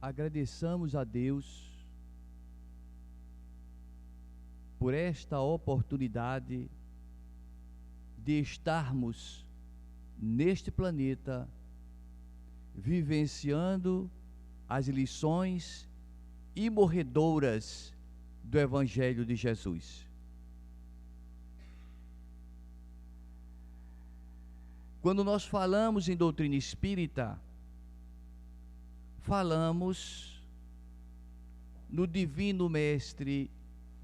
agradeçamos a Deus por esta oportunidade de estarmos neste planeta vivenciando as lições imorredouras do Evangelho de Jesus. Quando nós falamos em doutrina espírita, falamos no Divino Mestre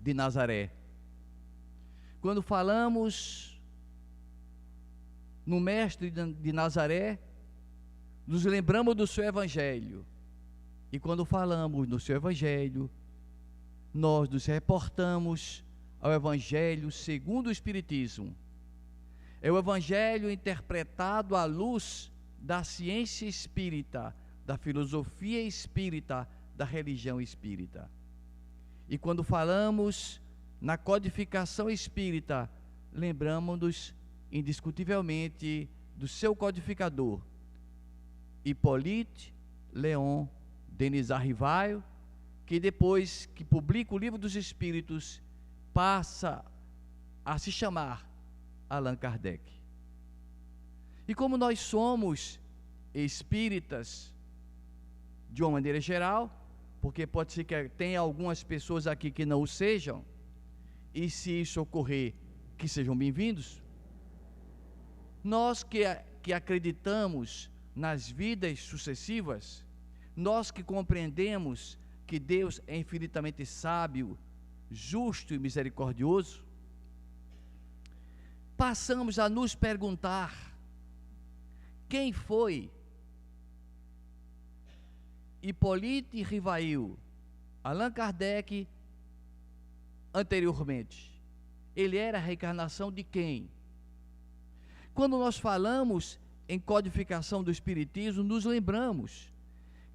de Nazaré. Quando falamos no Mestre de Nazaré, nos lembramos do seu Evangelho. E quando falamos no seu Evangelho, nós nos reportamos ao Evangelho segundo o Espiritismo. É o Evangelho interpretado à luz da ciência espírita, da filosofia espírita, da religião espírita. E quando falamos na codificação espírita, lembramos-nos indiscutivelmente do seu codificador, Hippolyte Léon Denis Arrivaille, que depois que publica o Livro dos Espíritos, passa a se chamar Allan Kardec. E como nós somos espíritas, de uma maneira geral, porque pode ser que tenha algumas pessoas aqui que não o sejam, e se isso ocorrer, que sejam bem-vindos, nós que acreditamos nas vidas sucessivas, nós que compreendemos que Deus é infinitamente sábio, justo e misericordioso, passamos a nos perguntar quem foi Hippolyte Rivail, Allan Kardec anteriormente. Ele era a reencarnação de quem? Quando nós falamos em codificação do Espiritismo, nos lembramos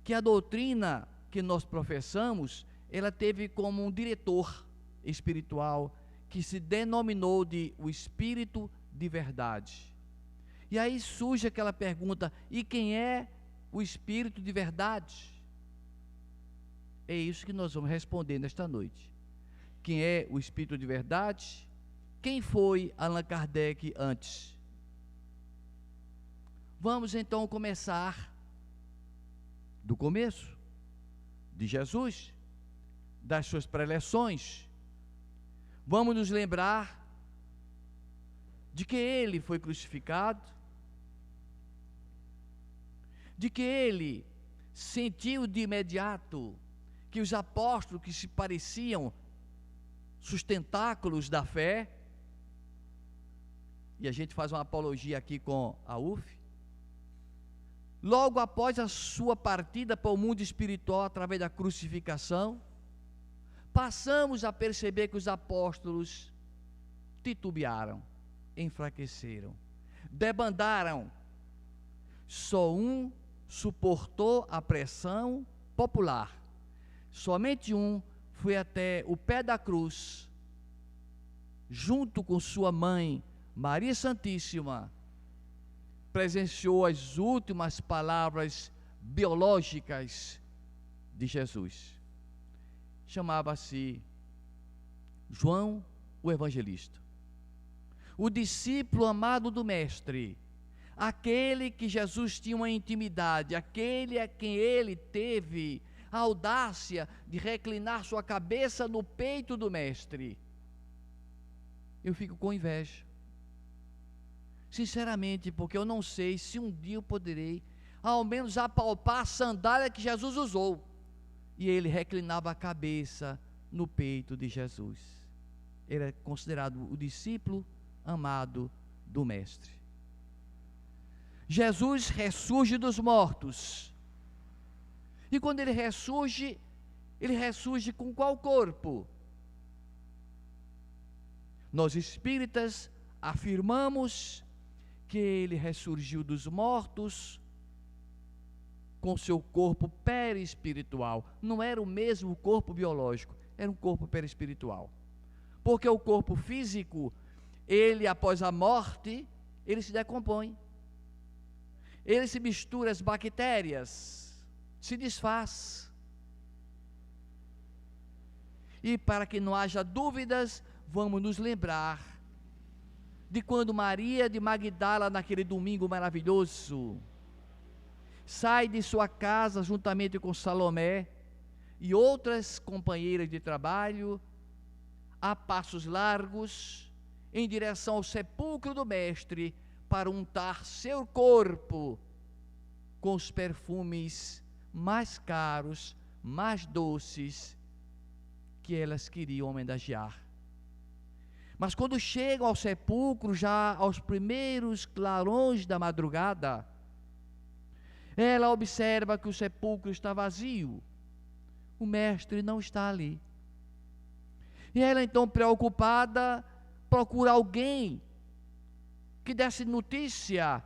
que a doutrina que nós professamos, ela teve como um diretor espiritual que se denominou de o Espírito de Verdade. E aí surge aquela pergunta: e quem é o Espírito de Verdade? É isso que nós vamos responder nesta noite. Quem é o Espírito de Verdade? Quem foi Allan Kardec antes? Vamos então começar do começo de Jesus, das suas preleções. Vamos nos lembrar de que ele foi crucificado, de que ele sentiu de imediato que os apóstolos que se pareciam sustentáculos da fé, e a gente faz uma apologia aqui com a UF, logo após a sua partida para o mundo espiritual através da crucificação, passamos a perceber que os apóstolos titubearam, enfraqueceram, debandaram. Só um suportou a pressão popular, somente um foi até o pé da cruz, junto com sua mãe Maria Santíssima, presenciou as últimas palavras biológicas de Jesus. Chamava-se João o Evangelista, o discípulo amado do Mestre, aquele que Jesus tinha uma intimidade, aquele a quem ele teve a audácia de reclinar sua cabeça no peito do Mestre. Eu fico com inveja, sinceramente, porque eu não sei se um dia eu poderei ao menos apalpar a sandália que Jesus usou. E ele reclinava a cabeça no peito de Jesus. Ele é considerado o discípulo amado do Mestre. Jesus ressurge dos mortos. E quando ele ressurge com qual corpo? Nós espíritas afirmamos que ele ressurgiu dos mortos com seu corpo perispiritual. Não era o mesmo corpo biológico, era um corpo perispiritual. Porque o corpo físico, ele após a morte, ele se decompõe. Ele se mistura às bactérias, se desfaz. E para que não haja dúvidas, vamos nos lembrar de quando Maria de Magdala, naquele domingo maravilhoso, sai de sua casa juntamente com Salomé e outras companheiras de trabalho, a passos largos, em direção ao sepulcro do Mestre, para untar seu corpo com os perfumes mais caros, mais doces, que elas queriam homenagear. Mas quando chegam ao sepulcro, já aos primeiros clarões da madrugada, ela observa que o sepulcro está vazio, o Mestre não está ali. E ela então, preocupada, procura alguém que desse notícia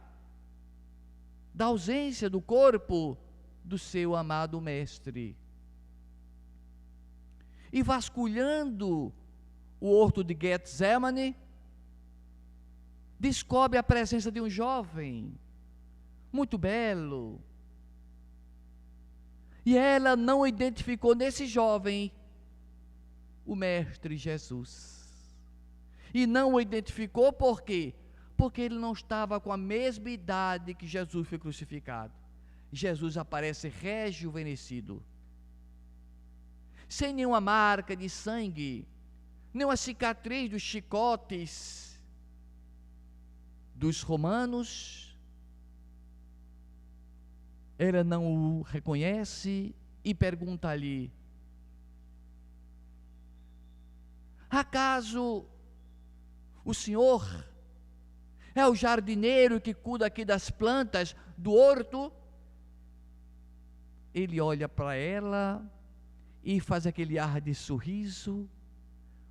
da ausência do corpo do seu amado Mestre. E vasculhando o horto de Getsemane, descobre a presença de um jovem, muito belo. E ela não identificou nesse jovem o Mestre Jesus. E não o identificou por quê? Porque ele não estava com a mesma idade que Jesus foi crucificado. Jesus aparece rejuvenescido, sem nenhuma marca de sangue, nenhuma cicatriz dos chicotes dos romanos. Ela não o reconhece e pergunta-lhe: acaso o senhor é o jardineiro que cuida aqui das plantas do horto? Ele olha para ela e faz aquele ar de sorriso,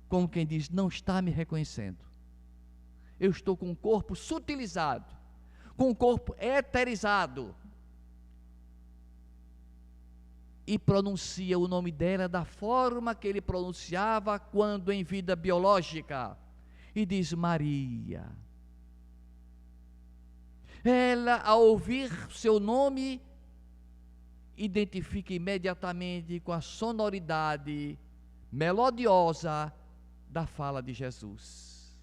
como quem diz: não está me reconhecendo. Eu estou com um corpo sutilizado, com um corpo eterizado. E pronuncia o nome dela da forma que ele pronunciava quando em vida biológica, e diz: Maria. Ela, ao ouvir seu nome, identifica imediatamente com a sonoridade melodiosa da fala de Jesus.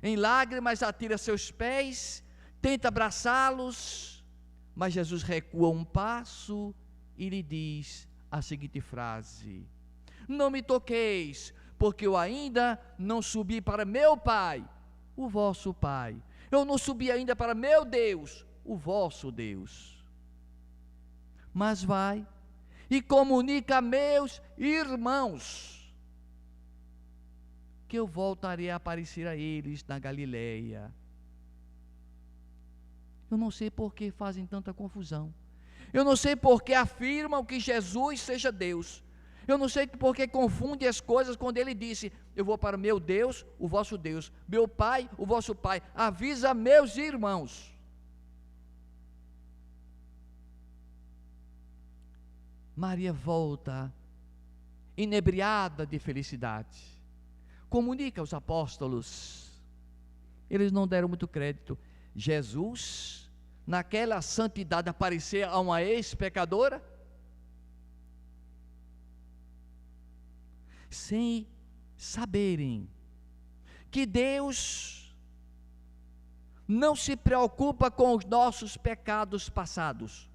Em lágrimas atira seus pés, tenta abraçá-los, mas Jesus recua um passo e lhe diz a seguinte frase: não me toqueis, porque eu ainda não subi para meu Pai, o vosso Pai. Eu não subi ainda para meu Deus, o vosso Deus. Mas vai e comunica a meus irmãos que eu voltarei a aparecer a eles na Galileia. Eu não sei por que fazem tanta confusão. Eu não sei por que afirmam que Jesus seja Deus. Eu não sei por que confundem as coisas quando ele disse: eu vou para meu Deus, o vosso Deus, meu Pai, o vosso Pai. Avisa meus irmãos. Maria volta, inebriada de felicidade. Comunica aos apóstolos. Eles não deram muito crédito. Jesus, naquela santidade, aparecer a uma ex-pecadora? Sem saberem que Deus não se preocupa com os nossos pecados passados.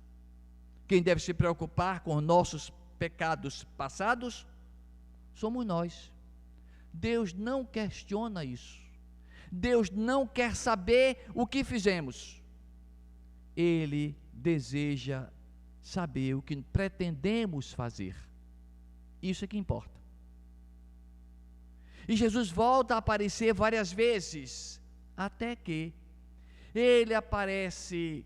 Quem deve se preocupar com os nossos pecados passados somos nós. Deus não questiona isso. Deus não quer saber o que fizemos. Ele deseja saber o que pretendemos fazer. Isso é que importa. E Jesus volta a aparecer várias vezes, até que ele aparece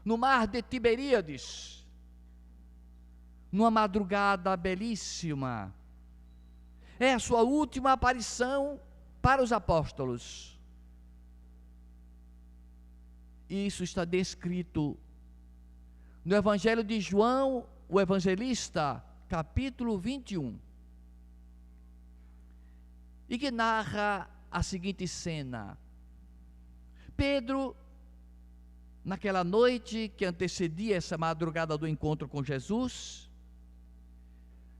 no mar de Tiberíades, numa madrugada belíssima. É a sua última aparição para os apóstolos. Isso está descrito no Evangelho de João, o evangelista, capítulo 21. E que narra a seguinte cena: Pedro, naquela noite que antecedia essa madrugada do encontro com Jesus,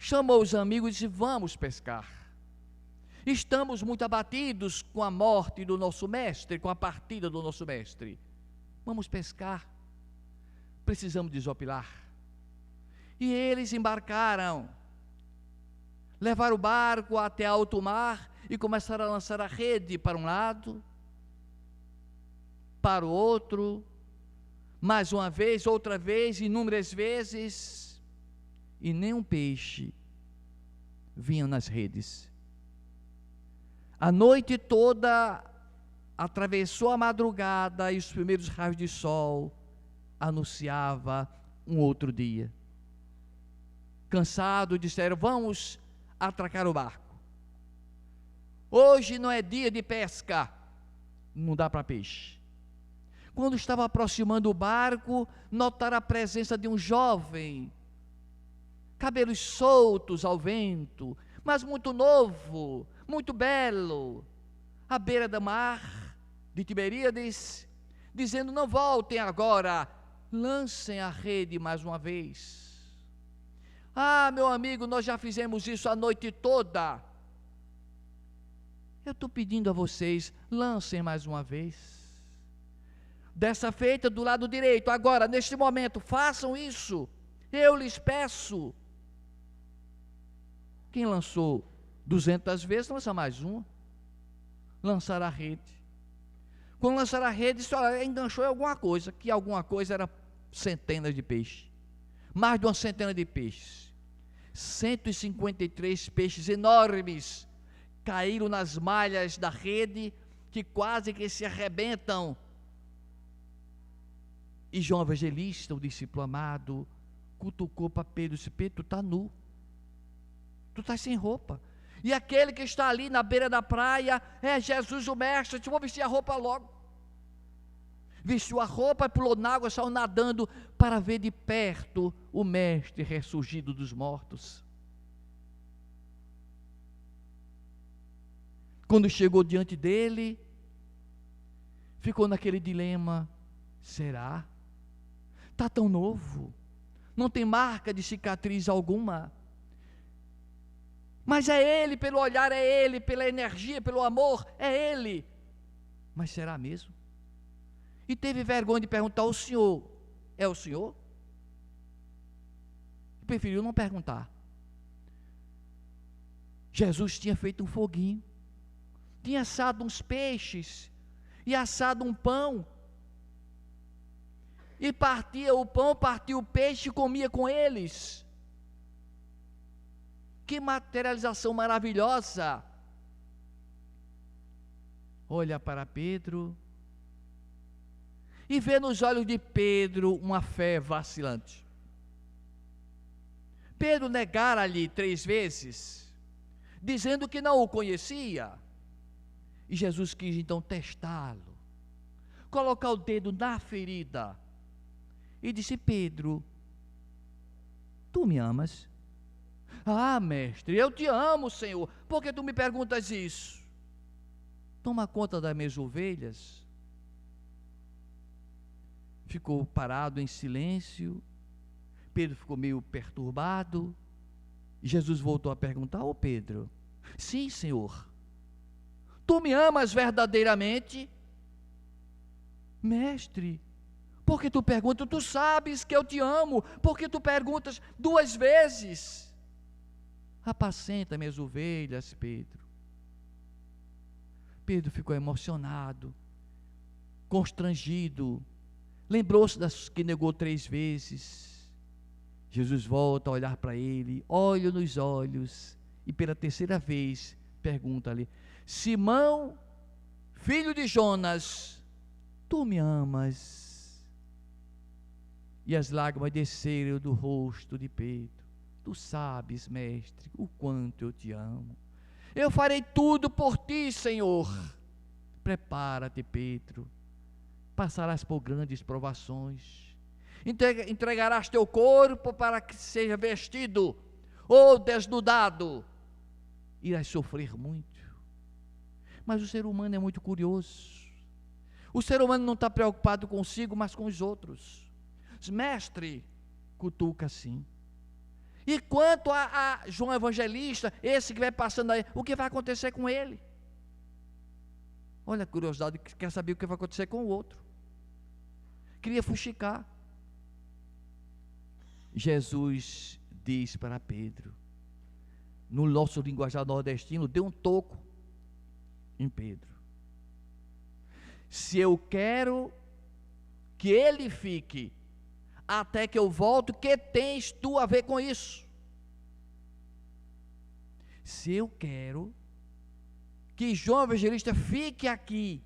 chamou os amigos e disse: vamos pescar. Estamos muito abatidos com a morte do nosso mestre, com a partida do nosso mestre. Vamos pescar. Precisamos desopilar. E eles embarcaram, levaram o barco até alto mar e começaram a lançar a rede para um lado, para o outro, mais uma vez, outra vez, inúmeras vezes, e nenhum peixe vinha nas redes. A noite toda atravessou a madrugada e os primeiros raios de sol anunciava um outro dia. Cansado, disseram: vamos atracar o barco. Hoje não é dia de pesca, não dá para peixe. Quando estava aproximando o barco, notaram a presença de um jovem, cabelos soltos ao vento, mas muito novo, muito belo, à beira do mar de Tiberíades, dizendo: não voltem agora, lancem a rede mais uma vez. Ah, meu amigo, nós já fizemos isso a noite toda. Eu estou pedindo a vocês, lancem mais uma vez. Dessa feita do lado direito, agora, neste momento, façam isso. Eu lhes peço. Quem lançou 200 vezes, lança mais uma. Lançar a rede. Quando lançaram a rede, disse: olha, enganchou em alguma coisa, que alguma coisa era centenas de peixes. Mais de uma centena de peixes. 153 peixes enormes caíram nas malhas da rede, que quase que se arrebentam. E João Evangelista, o discípulo amado, cutucou para Pedro e disse: Pedro, tu está nu, tu estás sem roupa. E aquele que está ali na beira da praia é Jesus o mestre. Eu vou vestir a roupa logo. Vestiu a roupa, pulou na água, saiu nadando para ver de perto o mestre ressurgido dos mortos. Quando chegou diante dele, ficou naquele dilema: será? Está tão novo, não tem marca de cicatriz alguma, mas é ele, pelo olhar é ele, pela energia, pelo amor é ele, mas será mesmo? E teve vergonha de perguntar: o senhor é o senhor? Preferiu não perguntar. Jesus tinha feito um foguinho, tinha assado uns peixes e assado um pão, e partia o pão, partia o peixe e comia com eles. Que materialização maravilhosa! Olha para Pedro e vê nos olhos de Pedro uma fé vacilante. Pedro negara-lhe 3 vezes, dizendo que não o conhecia. E Jesus quis então testá-lo, colocar o dedo na ferida, e disse: Pedro, tu me amas? Ah, mestre, eu te amo, Senhor. Por que tu me perguntas isso? Toma conta das minhas ovelhas. Ficou parado em silêncio. Pedro ficou meio perturbado. Jesus voltou a perguntar: ô Pedro, sim, Senhor, tu me amas verdadeiramente? Mestre, por que tu perguntas? Tu sabes que eu te amo. Por que tu perguntas 2 vezes? Apacenta minhas ovelhas, Pedro. Pedro ficou emocionado, constrangido, lembrou-se das que negou 3 vezes. Jesus volta a olhar para ele, olha nos olhos, e pela 3ª vez pergunta-lhe: Simão, filho de Jonas, tu me amas? E as lágrimas desceram do rosto de Pedro. Tu sabes, mestre, o quanto eu te amo. Eu farei tudo por ti, Senhor. Prepara-te, Pedro, passarás por grandes provações, entregarás teu corpo para que seja vestido ou desnudado, irás sofrer muito. Mas o ser humano é muito curioso. O ser humano não está preocupado consigo, mas com os outros. Mestre, cutuca assim. E quanto a João Evangelista, esse que vai passando aí, o que vai acontecer com ele? Olha a curiosidade, quer saber o que vai acontecer com o outro. Queria fuxicar. Jesus diz para Pedro, no nosso linguajar nordestino, deu um toco em Pedro. Se eu quero que ele fique até que eu volto, que tens tu a ver com isso? Se eu quero que João Evangelista fique aqui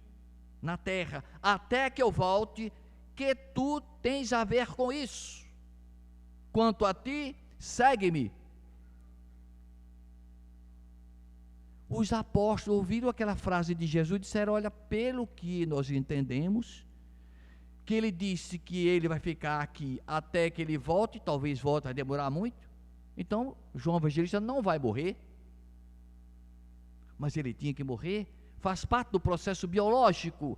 na terra até que eu volte, que tu tens a ver com isso? Quanto a ti, segue-me. Os apóstolos ouviram aquela frase de Jesus e disseram: olha, pelo que nós entendemos, que ele disse que ele vai ficar aqui até que ele volte, talvez volte, vai demorar muito, então João Evangelista não vai morrer, mas ele tinha que morrer, faz parte do processo biológico,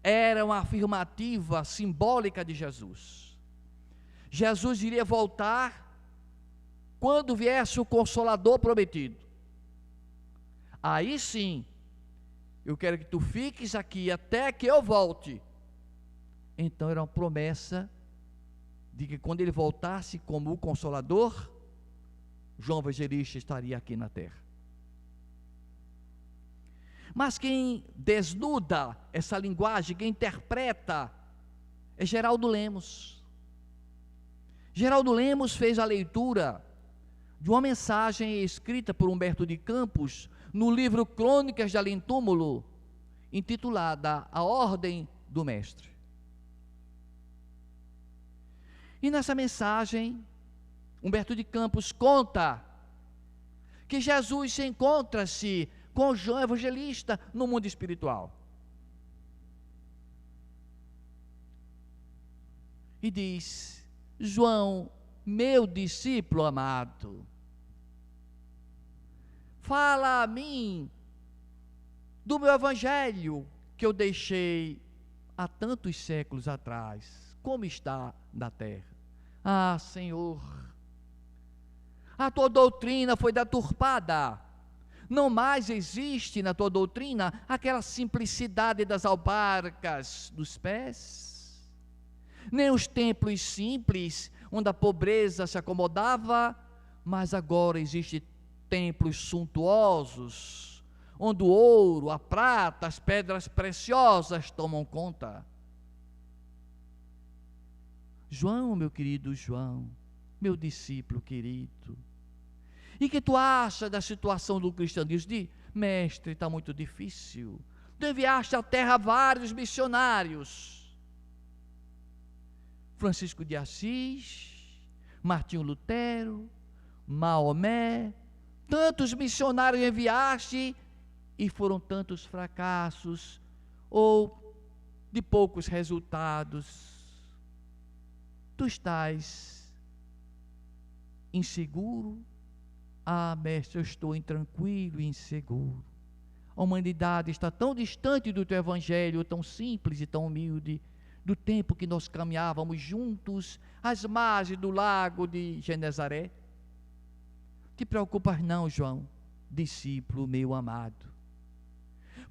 era uma afirmativa simbólica de Jesus. Jesus iria voltar quando viesse o Consolador prometido. Aí sim, eu quero que tu fiques aqui até que eu volte. Então era uma promessa de que quando ele voltasse como o Consolador, João Evangelista estaria aqui na terra. Mas quem desnuda essa linguagem, quem interpreta, é Geraldo Lemos. Geraldo Lemos fez a leitura de uma mensagem escrita por Humberto de Campos no livro Crônicas de Além-Túmulo, intitulada A Ordem do Mestre. E nessa mensagem, Humberto de Campos conta que Jesus se encontra-se com João Evangelista no mundo espiritual. E diz: João, meu discípulo amado, fala a mim do meu evangelho que eu deixei há tantos séculos atrás, como está na terra. Ah, Senhor, a tua doutrina foi deturpada, não mais existe na tua doutrina aquela simplicidade das alparcas dos pés, nem os templos simples, onde a pobreza se acomodava, mas agora existem templos suntuosos, onde o ouro, a prata, as pedras preciosas tomam conta. João, meu querido João, meu discípulo querido, e que tu acha da situação do cristianismo? De mestre, está muito difícil, tu enviaste à terra vários missionários, Francisco de Assis, Martinho Lutero, Maomé, tantos missionários enviaste e foram tantos fracassos ou de poucos resultados. Tu estás inseguro? Ah, mestre, eu estou intranquilo e inseguro. A humanidade está tão distante do teu evangelho, tão simples e tão humilde, do tempo que nós caminhávamos juntos às margens do lago de Genezaré. Te preocupas não, João, discípulo meu amado,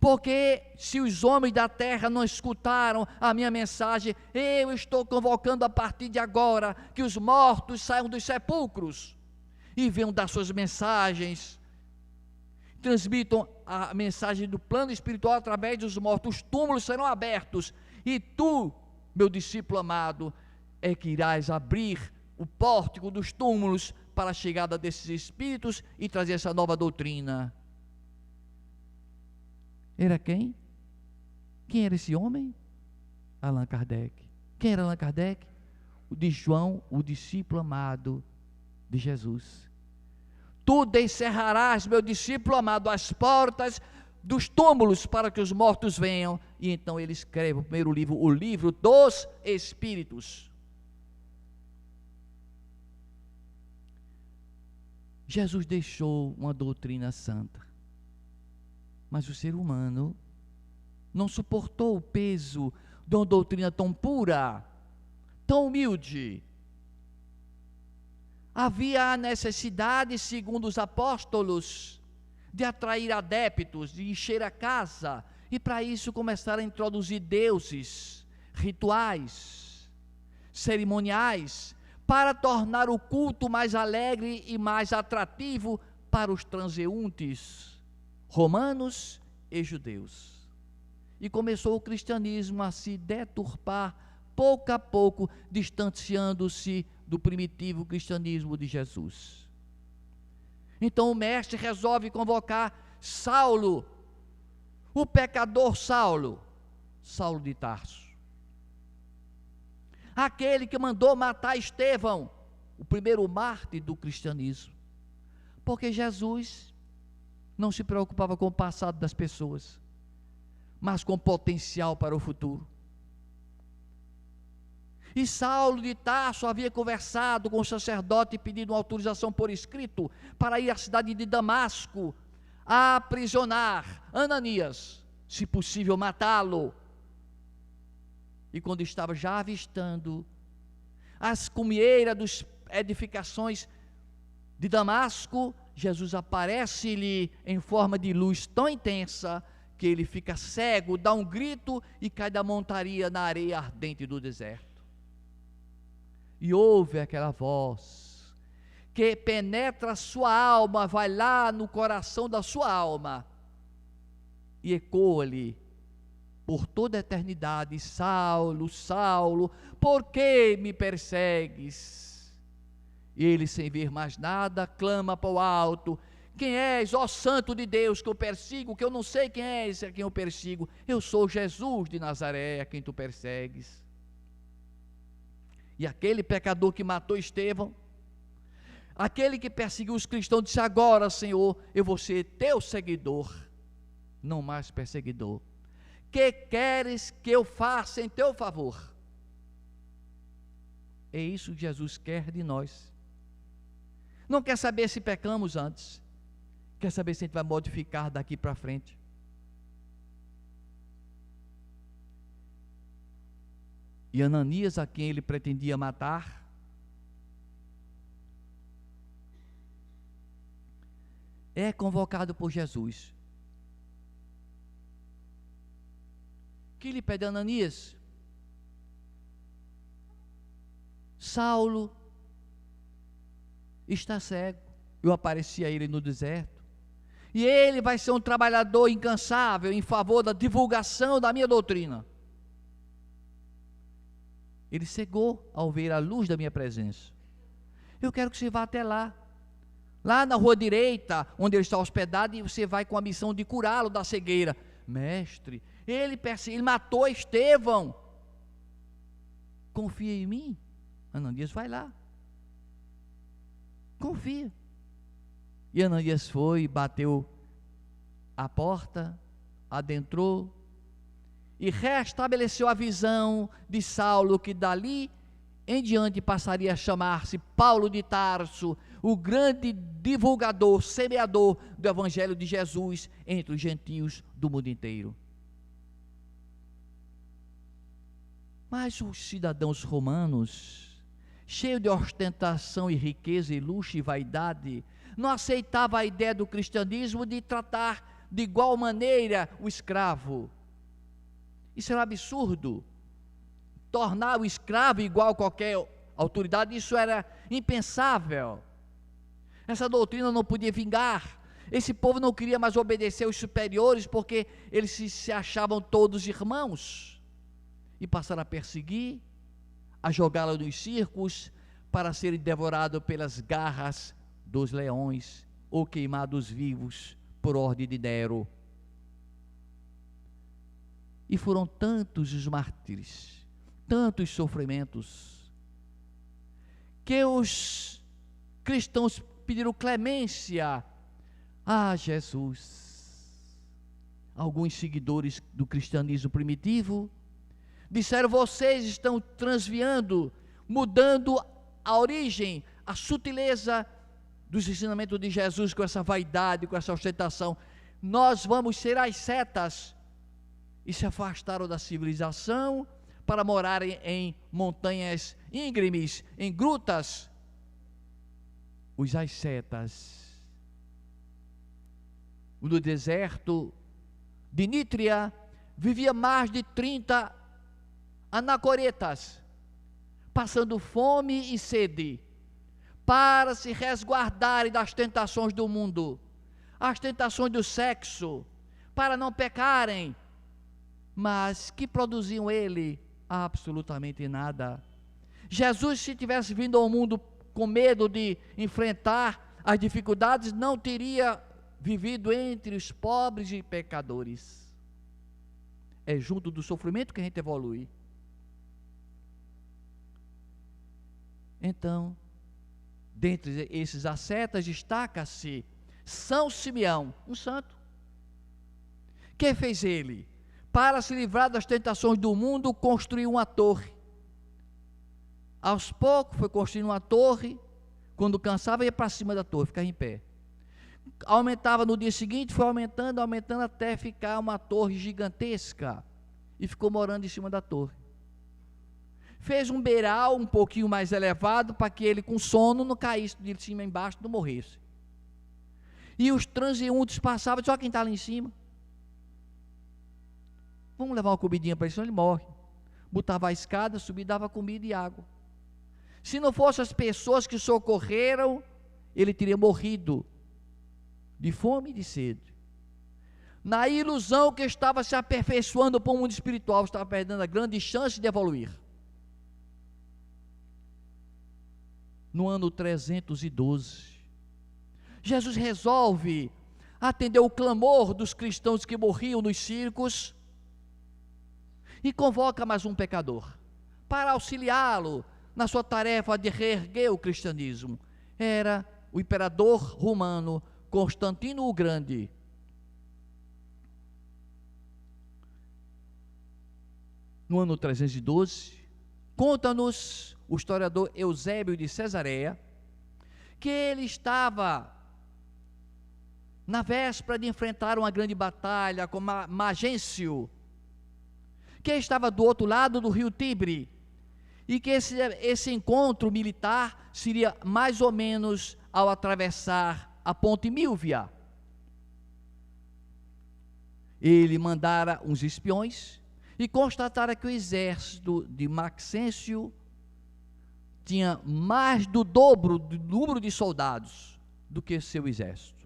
porque se os homens da terra não escutaram a minha mensagem, eu estou convocando a partir de agora que os mortos saiam dos sepulcros e venham dar suas mensagens, transmitam a mensagem do plano espiritual através dos mortos. Os túmulos serão abertos e tu, meu discípulo amado, é que irás abrir o pórtico dos túmulos para a chegada desses espíritos e trazer essa nova doutrina. Era quem? Quem era esse homem? Allan Kardec. Quem era Allan Kardec? O de João, o discípulo amado de Jesus. Tu descerrarás, meu discípulo amado, as portas dos túmulos para que os mortos venham. E então ele escreve o primeiro livro, o livro dos Espíritos. Jesus deixou uma doutrina santa, mas o ser humano não suportou o peso de uma doutrina tão pura, tão humilde. havia a necessidade, segundo os apóstolos, de atrair adeptos, de encher a casa, e para isso começaram a introduzir deuses, rituais, cerimoniais, para tornar o culto mais alegre e mais atrativo para os transeuntes romanos e judeus. E começou o cristianismo a se deturpar, pouco a pouco, distanciando-se do primitivo cristianismo de Jesus. Então o mestre resolve convocar Saulo, o pecador Saulo de Tarso, aquele que mandou matar Estevão, o primeiro mártir do cristianismo, porque Jesus não se preocupava com o passado das pessoas, mas com o potencial para o futuro. E Saulo de Tarso havia conversado com o sacerdote e pedido uma autorização por escrito para ir à cidade de Damasco, a aprisionar Ananias, se possível matá-lo. E quando estava já avistando as cumeeiras das edificações de Damasco, Jesus aparece-lhe em forma de luz tão intensa que ele fica cego, dá um grito e cai da montaria na areia ardente do deserto. E ouve aquela voz que penetra a sua alma, vai lá no coração da sua alma e ecoa-lhe por toda a eternidade: Saulo, Saulo, por que me persegues? E ele, sem ver mais nada, clama para o alto: quem és, ó Santo de Deus, que eu persigo, que eu não sei quem és a quem eu persigo? Eu sou Jesus de Nazaré, a quem tu persegues. E aquele pecador que matou Estevão, aquele que perseguiu os cristãos, disse: agora, Senhor, eu vou ser teu seguidor, não mais perseguidor. Que queres que eu faça em teu favor? É isso que Jesus quer de nós. Não quer saber se pecamos antes, quer saber se a gente vai modificar daqui para frente. E Ananias, a quem ele pretendia matar, é convocado por Jesus, que lhe pede: Ananias, Saulo está cego. Eu apareci a ele no deserto, e ele vai ser um trabalhador incansável em favor da divulgação da minha doutrina. Ele cegou ao ver a luz da minha presença. Eu quero que você vá até lá na rua direita, onde ele está hospedado, e você vai com a missão de curá-lo da cegueira. Mestre, ele matou Estevão. Confia em mim? Ananias, vai lá. Confia. E Ananias foi, bateu a porta, adentrou, e restabeleceu a visão de Saulo, que dali em diante passaria a chamar-se Paulo de Tarso, o grande divulgador, semeador do Evangelho de Jesus entre os gentios do mundo inteiro. Mas os cidadãos romanos, cheios de ostentação e riqueza e luxo e vaidade, não aceitavam a ideia do cristianismo de tratar de igual maneira o escravo. Isso era um absurdo. Tornar o escravo igual a qualquer autoridade, isso era impensável. Essa doutrina não podia vingar. Esse povo não queria mais obedecer aos superiores, porque eles se achavam todos irmãos, e passaram a perseguir, a jogá-lo nos circos, para serem devorados pelas garras dos leões, ou queimados vivos por ordem de Nero. E foram tantos os mártires, tantos sofrimentos, que os cristãos pediram clemência a Jesus. Alguns seguidores do cristianismo primitivo disseram: vocês estão transviando, mudando a origem, a sutileza dos ensinamentos de Jesus com essa vaidade, com essa ostentação. Nós vamos ser as setas. E se afastaram da civilização para morarem em montanhas íngremes, em grutas, os ascetas. No deserto de Nítria vivia mais de 30 anacoretas, passando fome e sede, para se resguardarem das tentações do mundo, as tentações do sexo, para não pecarem. Mas que produziam ele? Absolutamente nada. Jesus, se tivesse vindo ao mundo com medo de enfrentar as dificuldades, não teria vivido entre os pobres e pecadores. É junto do sofrimento que a gente evolui. Então, dentre esses ascetas, destaca-se São Simeão, um santo. Que fez ele? Para se livrar das tentações do mundo, construiu uma torre. Aos poucos foi construindo uma torre. Quando cansava, ia para cima da torre, ficava em pé. Aumentava no dia seguinte, foi aumentando, aumentando, até ficar uma torre gigantesca. E ficou morando em cima da torre. Fez um beiral um pouquinho mais elevado, para que ele com sono não caísse de cima embaixo, não morresse. E os transeuntes passavam, só quem está lá em cima. Vamos levar uma comidinha para ele, senão ele morre. Botava a escada, subia, dava comida e água. Se não fossem as pessoas que socorreram, ele teria morrido de fome e de sede. Na ilusão que estava se aperfeiçoando para o mundo espiritual, estava perdendo a grande chance de evoluir. No ano 312, Jesus resolve atender o clamor dos cristãos que morriam nos circos e convoca mais um pecador para auxiliá-lo na sua tarefa de reerguer o cristianismo. Era o imperador romano Constantino o Grande. No ano 312, conta-nos o historiador Eusébio de Cesareia, que ele estava na véspera de enfrentar uma grande batalha com Magêncio, que estava do outro lado do rio Tibre, e que esse encontro militar seria mais ou menos ao atravessar a ponte Mílvia. Ele mandara uns espiões e constatara que o exército de Maxêncio tinha mais do dobro do número de soldados do que seu exército.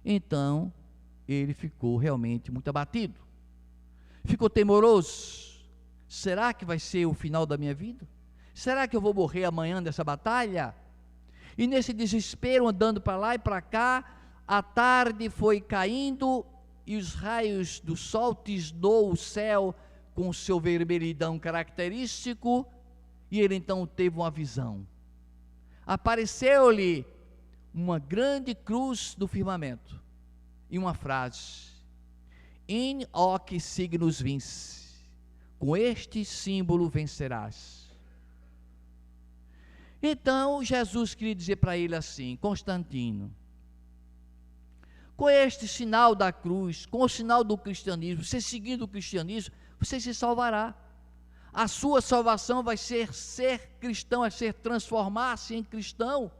Então, ele ficou realmente muito abatido. Ficou temoroso. Será que vai ser o final da minha vida? Será que eu vou morrer amanhã nessa batalha? E nesse desespero, andando para lá e para cá, a tarde foi caindo e os raios do sol tisnou o céu com o seu vermelhidão característico, e ele então teve uma visão. Apareceu-lhe uma grande cruz do firmamento e uma frase: In hoc signus vince, com este símbolo vencerás. Então Jesus queria dizer para ele assim: Constantino, com este sinal da cruz, com o sinal do cristianismo, você seguindo o cristianismo, você se salvará. A sua salvação vai ser cristão, é ser transformar-se em cristão,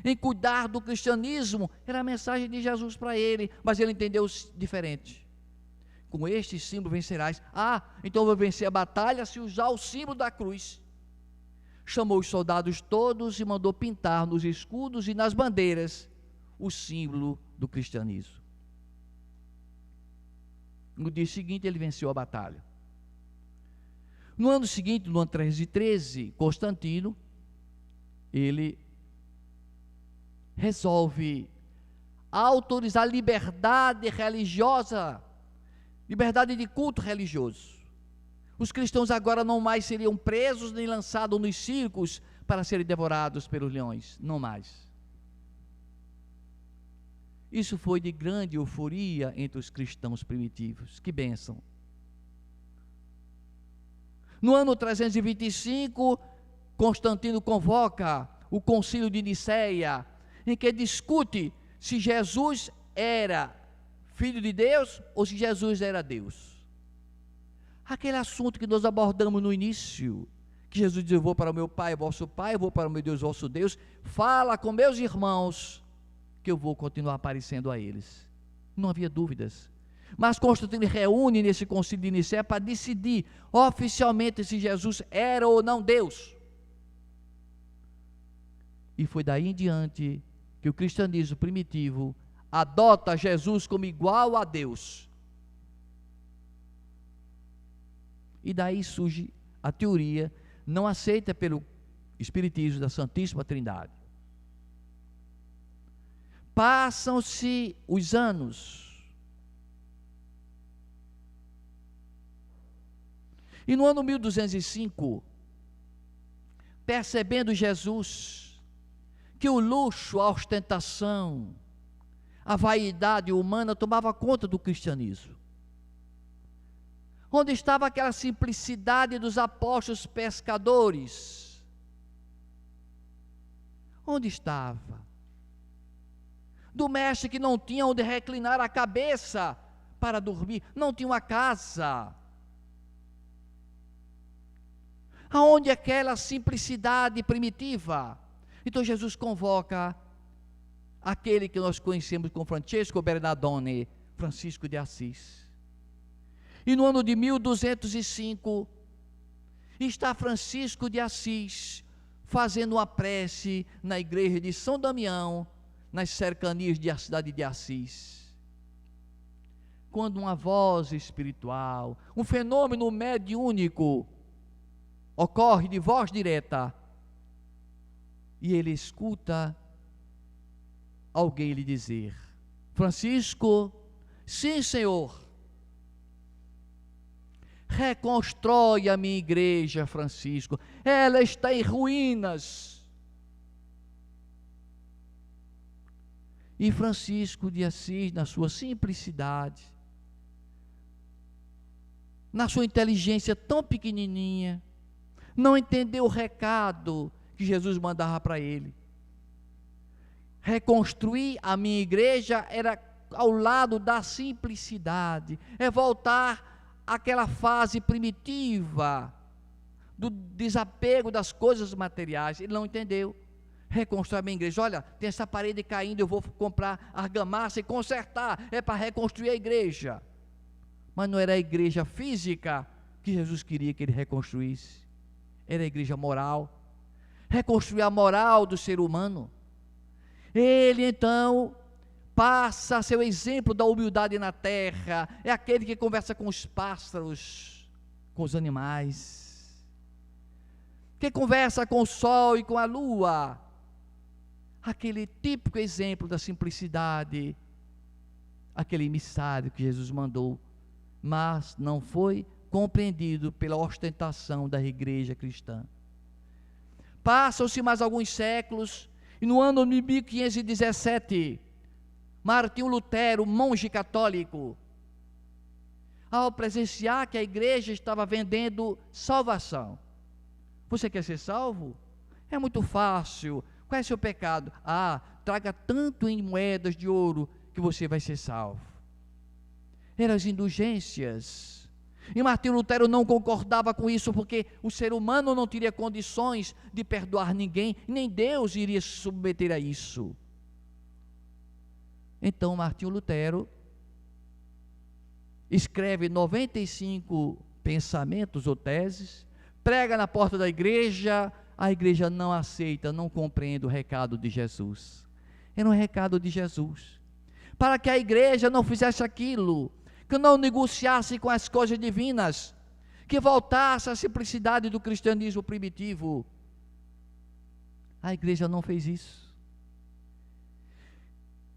em cuidar do cristianismo. Era a mensagem de Jesus para ele, mas ele entendeu diferente. Com este símbolo vencerás. Então eu vou vencer a batalha se usar o símbolo da cruz. Chamou os soldados todos e mandou pintar nos escudos e nas bandeiras o símbolo do cristianismo. No dia seguinte ele venceu a batalha. No ano seguinte, no ano 313, Constantino, ele resolve autorizar liberdade religiosa, liberdade de culto religioso. Os cristãos agora não mais seriam presos nem lançados nos circos para serem devorados pelos leões, não mais. Isso foi de grande euforia entre os cristãos primitivos. Que bênção! No ano 325, Constantino convoca o concílio de Nicéia, em que discute se Jesus era filho de Deus ou se Jesus era Deus. Aquele assunto que nós abordamos no início, que Jesus diz: eu vou para o meu Pai, vosso Pai, eu vou para o meu Deus, vosso Deus. Fala com meus irmãos, que eu vou continuar aparecendo a eles. Não havia dúvidas. Mas Constantino reúne nesse concílio de Nicéia para decidir oficialmente se Jesus era ou não Deus. E foi daí em diante que o cristianismo primitivo adota Jesus como igual a Deus. E daí surge a teoria não aceita pelo Espiritismo da Santíssima Trindade. Passam-se os anos, e no ano 1205, percebendo Jesus que o luxo, a ostentação, a vaidade humana tomava conta do cristianismo, onde estava aquela simplicidade dos apóstolos pescadores? Onde estava? Do mestre que não tinha onde reclinar a cabeça para dormir, não tinha uma casa. Aonde aquela simplicidade primitiva? Então Jesus convoca aquele que nós conhecemos como Francesco Bernardone, Francisco de Assis. E no ano de 1205, está Francisco de Assis fazendo uma prece na igreja de São Damião, nas cercanias da cidade de Assis. Quando uma voz espiritual, um fenômeno mediúnico, ocorre de voz direta, e ele escuta alguém lhe dizer: Francisco, sim, Senhor, reconstrói a minha igreja, Francisco, ela está em ruínas. E Francisco de Assis, na sua simplicidade, na sua inteligência tão pequenininha, não entendeu o recado que Jesus mandava para ele. Reconstruir a minha igreja era ao lado da simplicidade, é voltar àquela fase primitiva do desapego das coisas materiais. Ele não entendeu. Reconstruir a minha igreja, olha, tem essa parede caindo, eu vou comprar argamassa e consertar, é para reconstruir a igreja. Mas não era a igreja física que Jesus queria que ele reconstruísse, era a igreja moral, reconstruir a moral do ser humano. Ele então passa a ser o exemplo da humildade na terra, é aquele que conversa com os pássaros, com os animais, que conversa com o sol e com a lua, aquele típico exemplo da simplicidade, aquele emissário que Jesus mandou, mas não foi compreendido pela ostentação da igreja cristã. Passam-se mais alguns séculos, e no ano de 1517, Martinho Lutero, monge católico, ao presenciar que a igreja estava vendendo salvação: você quer ser salvo? É muito fácil. Qual é o seu pecado? Traga tanto em moedas de ouro que você vai ser salvo. Eram as indulgências. E Martinho Lutero não concordava com isso, porque o ser humano não teria condições de perdoar ninguém, nem Deus iria se submeter a isso. Então Martinho Lutero escreve 95 pensamentos ou teses, prega na porta da igreja. A igreja não aceita, não compreende o recado de Jesus. Era um recado de Jesus, para que a igreja não fizesse aquilo, que não negociasse com as coisas divinas, que voltasse à simplicidade do cristianismo primitivo. A igreja não fez isso.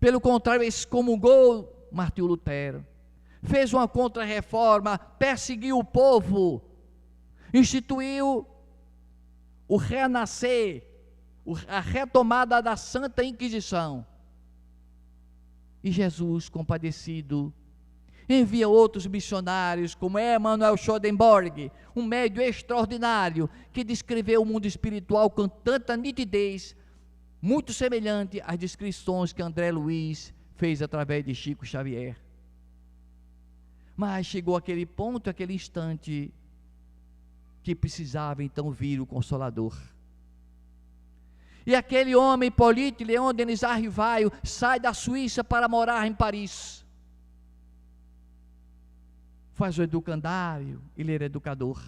Pelo contrário, excomungou Martinho Lutero, fez uma contra-reforma, perseguiu o povo, instituiu o renascer, a retomada da Santa Inquisição. E Jesus, compadecido, envia outros missionários, como Emanuel Swedenborg, um médium extraordinário, que descreveu o mundo espiritual com tanta nitidez, muito semelhante às descrições que André Luiz fez através de Chico Xavier. Mas chegou aquele ponto, aquele instante, que precisava então vir o Consolador. E aquele homem, Hippolyte Léon Denisard Rivaio, sai da Suíça para morar em Paris. Faz o educandário, ele era educador.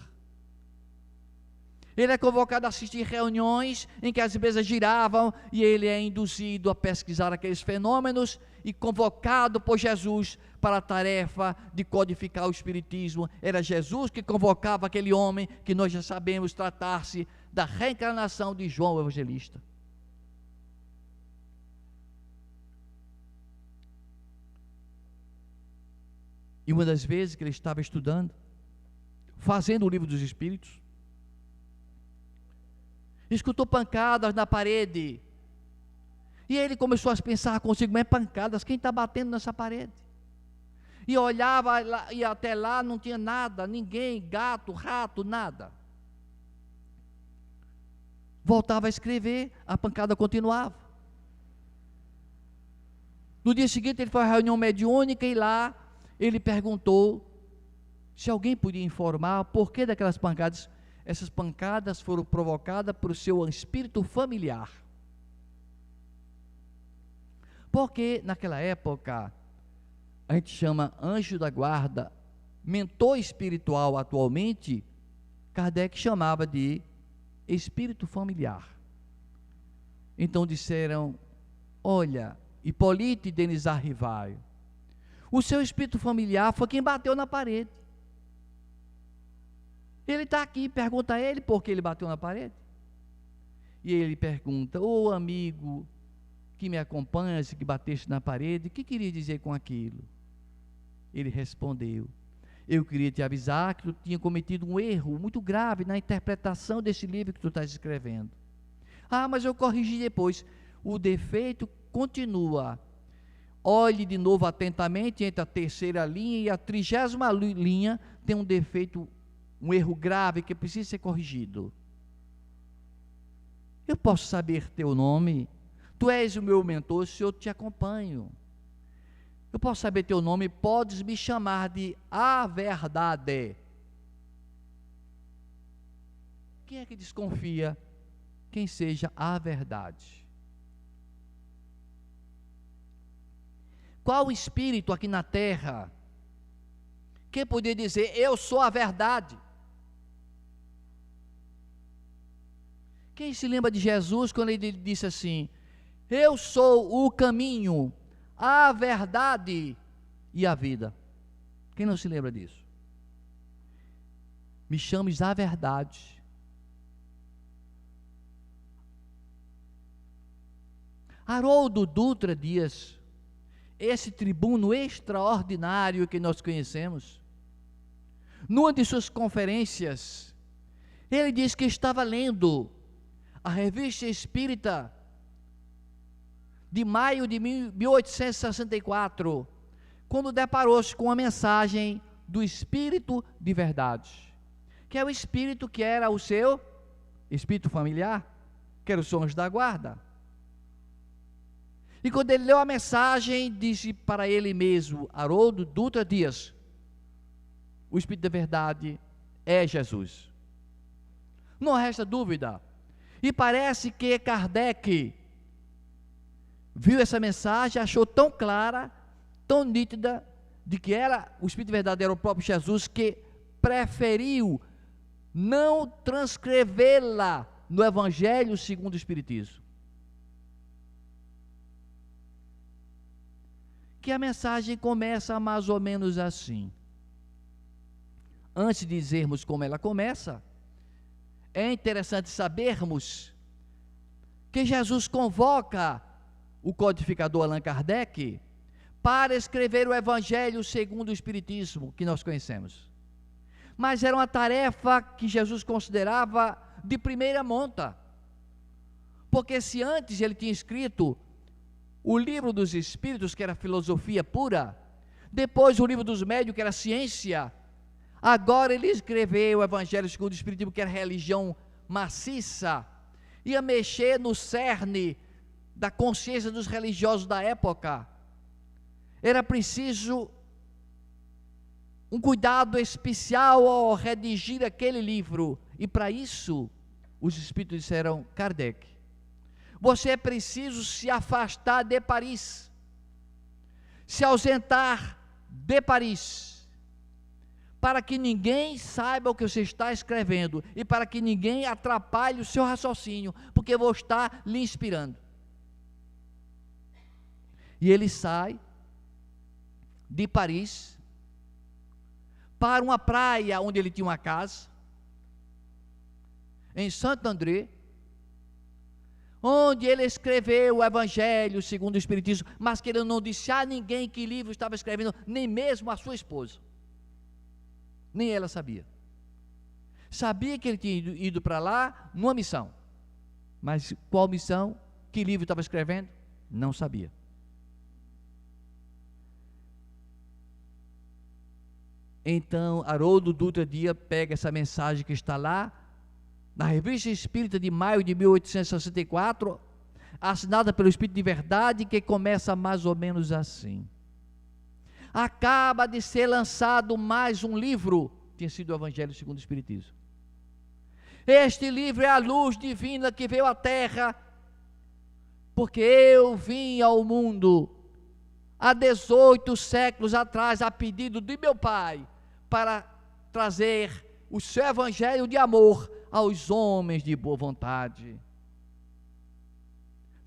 Ele é convocado a assistir reuniões em que as mesas giravam e ele é induzido a pesquisar aqueles fenômenos e convocado por Jesus para a tarefa de codificar o Espiritismo. Era Jesus que convocava aquele homem que nós já sabemos tratar-se da reencarnação de João o Evangelista. E uma das vezes que ele estava estudando, fazendo o Livro dos Espíritos, escutou pancadas na parede, e ele começou a pensar consigo, mas pancadas, quem está batendo nessa parede? E olhava, e até lá não tinha nada, ninguém, gato, rato, nada. Voltava a escrever, a pancada continuava. No dia seguinte ele foi à reunião mediúnica e lá ele perguntou se alguém podia informar o porquê daquelas pancadas. Essas pancadas foram provocadas por seu espírito familiar. Porque naquela época, a gente chama anjo da guarda, mentor espiritual atualmente, Kardec chamava de espírito familiar. Então disseram, olha, Hippolyte Denisard Rivaio, o seu espírito familiar foi quem bateu na parede. Ele está aqui, pergunta a ele por que ele bateu na parede. E ele pergunta, ô amigo que me acompanha, que bateste na parede, o que queria dizer com aquilo? Ele respondeu, eu queria te avisar que tu tinha cometido um erro muito grave na interpretação desse livro que tu estás escrevendo. Ah, mas eu corrigi depois. O defeito continua. Olhe de novo atentamente entre a terceira linha e a 30ª linha, tem um defeito, um erro grave que precisa ser corrigido. Eu posso saber teu nome? Tu és o meu mentor, se eu te acompanho. Eu posso saber teu nome, podes me chamar de a verdade. Quem é que desconfia quem seja a verdade? Qual espírito aqui na terra que poderia dizer, eu sou a verdade? Quem se lembra de Jesus quando ele disse assim, eu sou o caminho, a verdade e a vida? Quem não se lembra disso? Me chames a verdade. Haroldo Dutra Dias, esse tribuno extraordinário que nós conhecemos, numa de suas conferências, ele disse que estava lendo a Revista Espírita de maio de 1864, quando deparou-se com a mensagem do Espírito de Verdade, que é o Espírito que era o seu Espírito familiar, que era o seu anjo da guarda. E quando ele leu a mensagem, disse para ele mesmo, Haroldo Dutra Dias, o Espírito da Verdade é Jesus. Não resta dúvida. E parece que Kardec viu essa mensagem, achou tão clara, tão nítida, de que o Espírito de Verdade era o próprio Jesus, que preferiu não transcrevê-la no Evangelho segundo o Espiritismo. Que a mensagem começa mais ou menos assim. Antes de dizermos como ela começa, é interessante sabermos que Jesus convoca o codificador Allan Kardec para escrever o Evangelho segundo o Espiritismo que nós conhecemos. Mas era uma tarefa que Jesus considerava de primeira monta, porque se antes ele tinha escrito o Livro dos Espíritos, que era filosofia pura, depois o Livro dos Médiuns, que era ciência, agora ele escreveu o Evangelho segundo o Espiritismo, que era religião maciça, ia mexer no cerne da consciência dos religiosos da época. Era preciso um cuidado especial ao redigir aquele livro. E para isso, os espíritos disseram: Kardec, você é preciso se afastar de Paris, se ausentar de Paris, para que ninguém saiba o que você está escrevendo e para que ninguém atrapalhe o seu raciocínio, porque eu vou estar lhe inspirando. E ele sai de Paris para uma praia onde ele tinha uma casa, em Saint-André, onde ele escreveu o Evangelho segundo o Espiritismo, mas que ele não disse a ninguém que livro estava escrevendo, nem mesmo a sua esposa. Nem ela sabia. Sabia que ele tinha ido para lá numa missão, mas qual missão, que livro estava escrevendo, não sabia. Então, Haroldo Dutra Dias pega essa mensagem que está lá, na Revista Espírita de maio de 1864, assinada pelo Espírito de Verdade, que começa mais ou menos assim: acaba de ser lançado mais um livro, tinha sido o Evangelho segundo o Espiritismo. Este livro é a luz divina que veio à Terra, porque eu vim ao mundo há 18 séculos atrás, a pedido de meu Pai, para trazer o seu Evangelho de amor aos homens de boa vontade.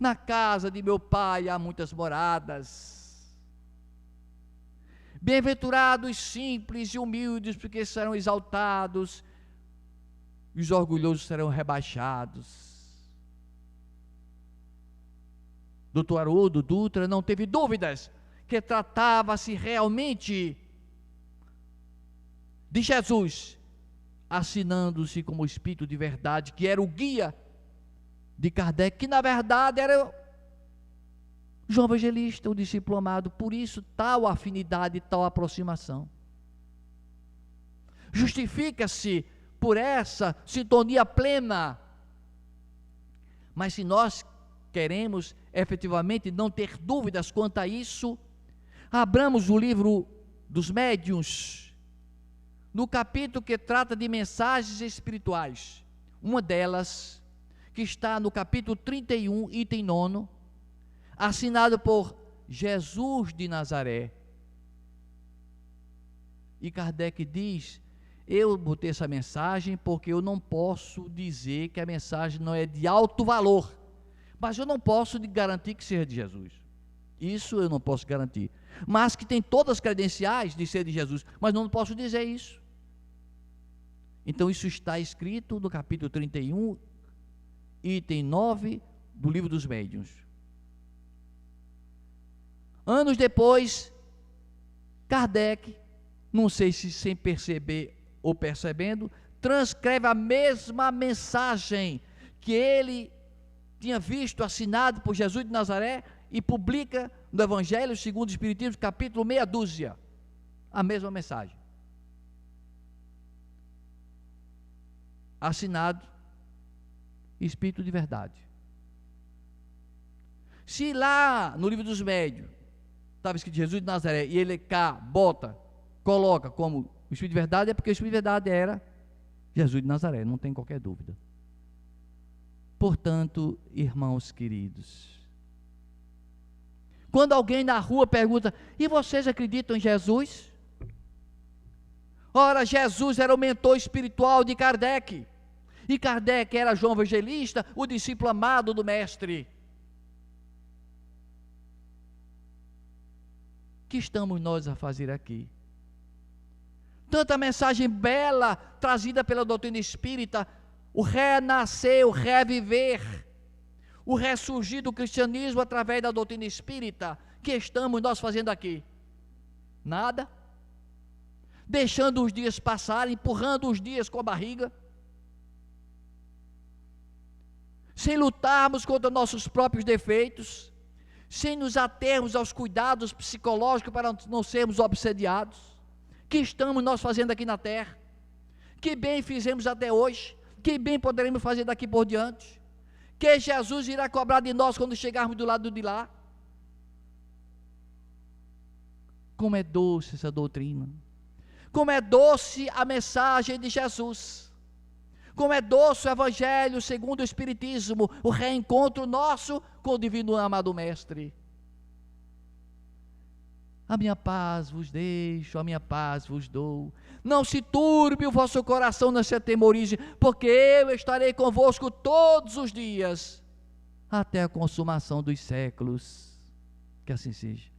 Na casa de meu Pai há muitas moradas. Bem-aventurados simples e humildes, porque serão exaltados, e os orgulhosos serão rebaixados. Dr. Haroldo Dutra não teve dúvidas que tratava-se realmente de Jesus, assinando-se como Espírito de Verdade, que era o guia de Kardec, que na verdade era João Evangelista, o discípulo amado. Por isso tal afinidade, tal aproximação. Justifica-se por essa sintonia plena. Mas se nós queremos efetivamente não ter dúvidas quanto a isso, abramos o livro dos médiuns, no capítulo que trata de mensagens espirituais. Uma delas, que está no capítulo 31, item 9, assinado por Jesus de Nazaré. E Kardec diz: eu botei essa mensagem porque eu não posso dizer que a mensagem não é de alto valor, mas eu não posso garantir que seja de Jesus. Isso eu não posso garantir. Mas que tem todas as credenciais de ser de Jesus, mas não posso dizer isso. Então isso está escrito no capítulo 31, item 9 do Livro dos Médiuns. Anos depois, Kardec, não sei se sem perceber ou percebendo, transcreve a mesma mensagem que ele tinha visto assinado por Jesus de Nazaré e publica no Evangelho segundo o Espiritismo, capítulo meia dúzia, a mesma mensagem. Assinado Espírito de Verdade. Se lá no Livro dos Médiuns estava escrito Jesus de Nazaré e ele cá bota, coloca como o Espírito de Verdade, é porque o Espírito de Verdade era Jesus de Nazaré, não tem qualquer dúvida. Portanto, irmãos queridos, quando alguém na rua pergunta: e vocês acreditam em Jesus? Ora, Jesus era o mentor espiritual de Kardec, e Kardec era João Evangelista, o discípulo amado do Mestre. O que estamos nós a fazer aqui? Tanta mensagem bela trazida pela doutrina espírita, o renascer, o reviver, o ressurgir do cristianismo através da doutrina espírita. Que estamos nós fazendo aqui? Nada. Deixando os dias passarem, empurrando os dias com a barriga, sem lutarmos contra nossos próprios defeitos, sem nos atermos aos cuidados psicológicos para não sermos obsediados. Que estamos nós fazendo aqui na terra? Que bem fizemos até hoje? Que bem poderemos fazer daqui por diante? Que Jesus irá cobrar de nós quando chegarmos do lado de lá? Como é doce essa doutrina, como é doce a mensagem de Jesus, como é doce o Evangelho segundo o Espiritismo, o reencontro nosso com o divino amado Mestre. A minha paz vos deixo, a minha paz vos dou. Não se turbe o vosso coração, não se atemorize, porque eu estarei convosco todos os dias, até a consumação dos séculos. Que assim seja.